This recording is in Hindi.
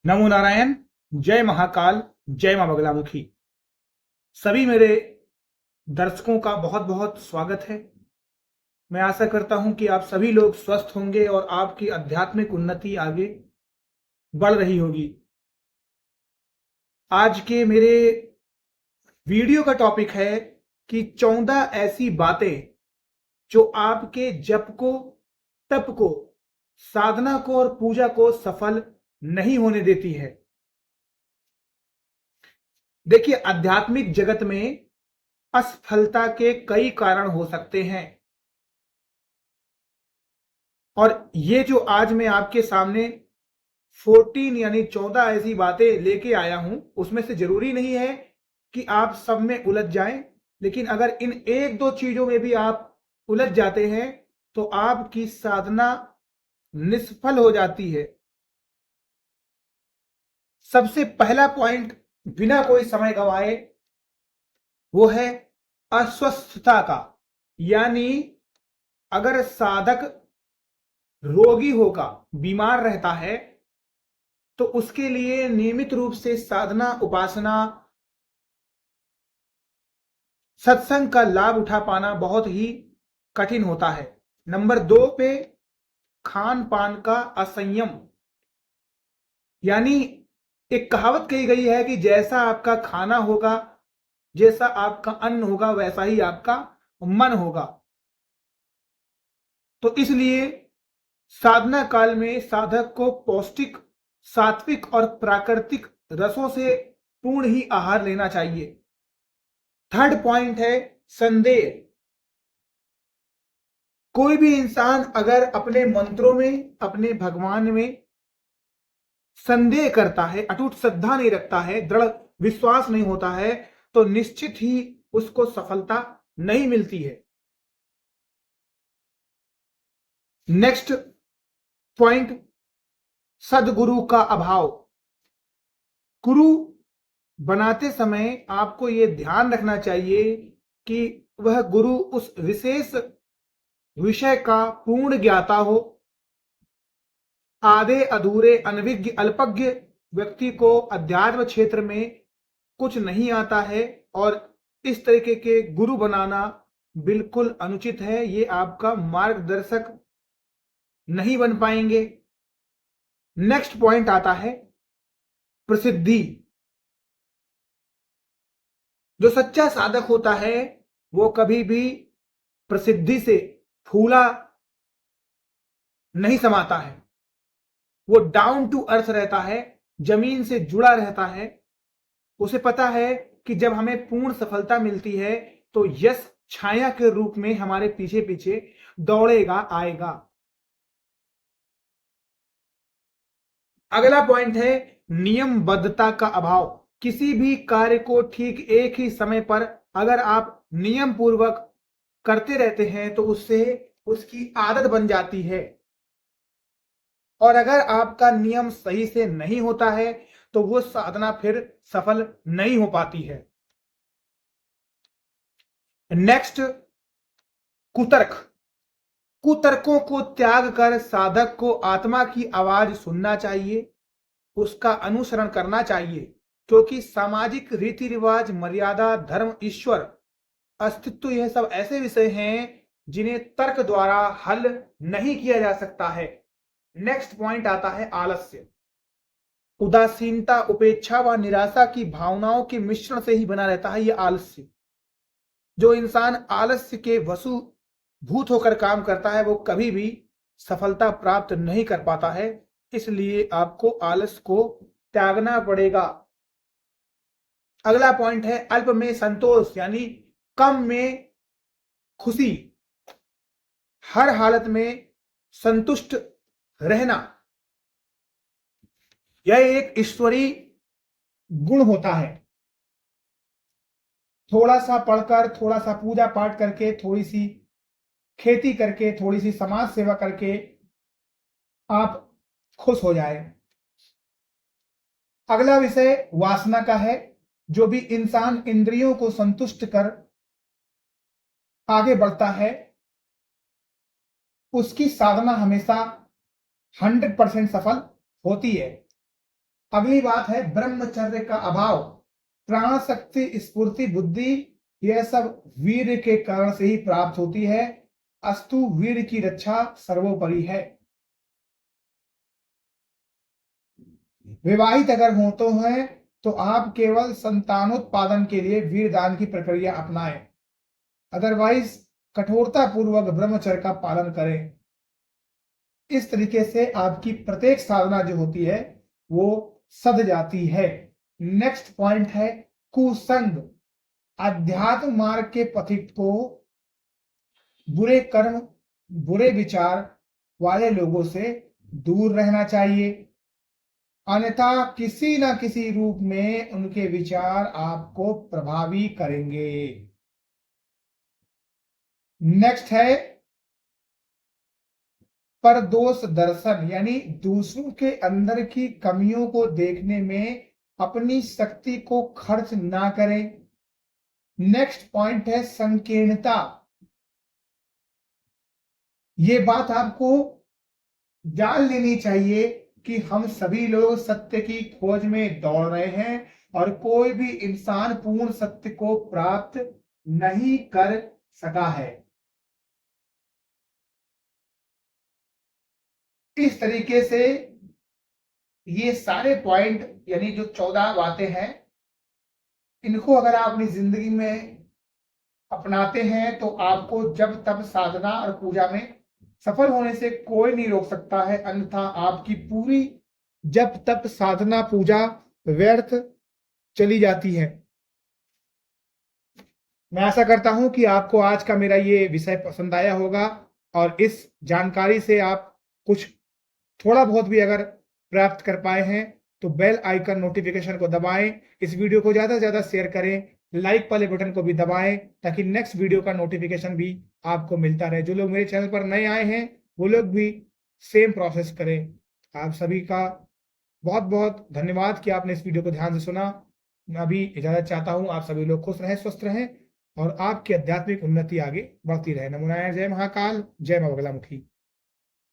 नमो नारायण। जय महाकाल। जय मां बगलामुखी। सभी मेरे दर्शकों का बहुत बहुत स्वागत है। मैं आशा करता हूं कि आप सभी लोग स्वस्थ होंगे और आपकी आध्यात्मिक उन्नति आगे बढ़ रही होगी। आज के मेरे वीडियो का टॉपिक है कि 14 ऐसी बातें जो आपके जप को, तप को, साधना को और पूजा को सफल नहीं होने देती है। देखिए, आध्यात्मिक जगत में असफलता के कई कारण हो सकते हैं और ये जो आज मैं आपके सामने 14 यानी 14 ऐसी बातें लेके आया हूं, उसमें से जरूरी नहीं है कि आप सब में उलझ जाएं, लेकिन अगर इन एक दो चीजों में भी आप उलझ जाते हैं तो आपकी साधना निष्फल हो जाती है। सबसे पहला पॉइंट, बिना कोई समय गंवाए, वो है अस्वस्थता का। यानी अगर साधक रोगी होगा, बीमार रहता है, तो उसके लिए नियमित रूप से साधना, उपासना, सत्संग का लाभ उठा पाना बहुत ही कठिन होता है। नंबर 2 पे खान पान का असंयम। यानी एक कहावत कही गई है कि जैसा आपका खाना होगा, जैसा आपका अन्न होगा, वैसा ही आपका मन होगा। तो इसलिए साधना काल में साधक को पौष्टिक, सात्विक और प्राकृतिक रसों से पूर्ण ही आहार लेना चाहिए। थर्ड पॉइंट है संदेह। कोई भी इंसान अगर अपने मंत्रों में, अपने भगवान में संदेह करता है, अटूट श्रद्धा नहीं रखता है, दृढ़ विश्वास नहीं होता है, तो निश्चित ही उसको सफलता नहीं मिलती है। नेक्स्ट पॉइंट, सदगुरु का अभाव। गुरु बनाते समय आपको यह ध्यान रखना चाहिए कि वह गुरु उस विशेष विषय का पूर्ण ज्ञाता हो। आधे अधूरे, अनभिज्ञ, अल्पज्ञ व्यक्ति को अध्यात्म क्षेत्र में कुछ नहीं आता है और इस तरीके के गुरु बनाना बिल्कुल अनुचित है। ये आपका मार्गदर्शक नहीं बन पाएंगे। नेक्स्ट पॉइंट आता है प्रसिद्धि। जो सच्चा साधक होता है वो कभी भी प्रसिद्धि से फूला नहीं समाता है। वो डाउन टू अर्थ रहता है, जमीन से जुड़ा रहता है। उसे पता है कि जब हमें पूर्ण सफलता मिलती है तो यश छाया के रूप में हमारे पीछे पीछे दौड़ेगा, आएगा। अगला पॉइंट है नियमबद्धता का अभाव। किसी भी कार्य को ठीक एक ही समय पर अगर आप नियम पूर्वक करते रहते हैं तो उससे उसकी आदत बन जाती है, और अगर आपका नियम सही से नहीं होता है तो वो साधना फिर सफल नहीं हो पाती है। नेक्स्ट, कुतर्क। कुतर्कों को त्याग कर साधक को आत्मा की आवाज सुनना चाहिए, उसका अनुसरण करना चाहिए, क्योंकि सामाजिक रीति रिवाज, मर्यादा, धर्म, ईश्वर, अस्तित्व, यह सब ऐसे विषय हैं जिन्हें तर्क द्वारा हल नहीं किया जा सकता है। नेक्स्ट पॉइंट आता है आलस्य। उदासीनता, उपेक्षा व निराशा की भावनाओं के मिश्रण से ही बना रहता है यह आलस्य। जो इंसान आलस्य के वशूभूत होकर काम करता है वो कभी भी सफलता प्राप्त नहीं कर पाता है। इसलिए आपको आलस को त्यागना पड़ेगा। अगला पॉइंट है अल्प में संतोष, यानी कम में खुशी, हर हालत में संतुष्ट रहना। यह एक ईश्वरीय गुण होता है। थोड़ा सा पढ़कर, थोड़ा सा पूजा पाठ करके, थोड़ी सी खेती करके, थोड़ी सी समाज सेवा करके आप खुश हो जाए। अगला विषय वासना का है। जो भी इंसान इंद्रियों को संतुष्ट कर आगे बढ़ता है उसकी साधना हमेशा 100% सफल होती है। अगली बात है ब्रह्मचर्य का अभाव। प्राण शक्ति, स्फूर्ति, बुद्धि, यह सब वीर के कारण से ही प्राप्त होती है। अस्तु वीर की रक्षा सर्वोपरि है। विवाहित अगर हो तो आप केवल संतानोत्पादन के लिए वीरदान की प्रक्रिया अपनाएं, अदरवाइज कठोरता पूर्वक ब्रह्मचर्य का पालन करें। इस तरीके से आपकी प्रत्येक साधना जो होती है वो सध जाती है। नेक्स्ट पॉइंट है कुसंग। अध्यात्म मार्ग के पथिक को बुरे कर्म, बुरे विचार वाले लोगों से दूर रहना चाहिए, अन्यथा किसी न किसी रूप में उनके विचार आपको प्रभावी करेंगे। नेक्स्ट है परदोष दर्शन, यानी दूसरों के अंदर की कमियों को देखने में अपनी शक्ति को खर्च ना करें। नेक्स्ट पॉइंट है संकीर्णता। ये बात आपको जान लेनी चाहिए कि हम सभी लोग सत्य की खोज में दौड़ रहे हैं और कोई भी इंसान पूर्ण सत्य को प्राप्त नहीं कर सका है। इस तरीके से ये सारे पॉइंट यानी जो 14 बातें हैं, इनको अगर आप अपनी जिंदगी में अपनाते हैं तो आपको जब तब साधना और पूजा में सफल होने से कोई नहीं रोक सकता है, अन्यथा आपकी पूरी जब तक साधना पूजा व्यर्थ चली जाती है। मैं आशा करता हूं कि आपको आज का मेरा ये विषय पसंद आया होगा और इस जानकारी से आप कुछ थोड़ा बहुत भी अगर प्राप्त कर पाए हैं तो बेल आइकन नोटिफिकेशन को दबाएं, इस वीडियो को ज्यादा से ज्यादा शेयर करें, लाइक वाले बटन को भी दबाएं ताकि नेक्स्ट वीडियो का नोटिफिकेशन भी आपको मिलता रहे। जो लोग मेरे चैनल पर नए आए हैं वो लोग भी सेम प्रोसेस करें। आप सभी का बहुत बहुत धन्यवाद कि आपने इस वीडियो को ध्यान से सुना। मैं अभी इजाजत चाहता हूं। आप सभी लोग खुश रहें, स्वस्थ रहें और आपकी आध्यात्मिक उन्नति आगे बढ़ती रहे। नमो नारायण। जय महाकाल, जय मां बगलामुखी।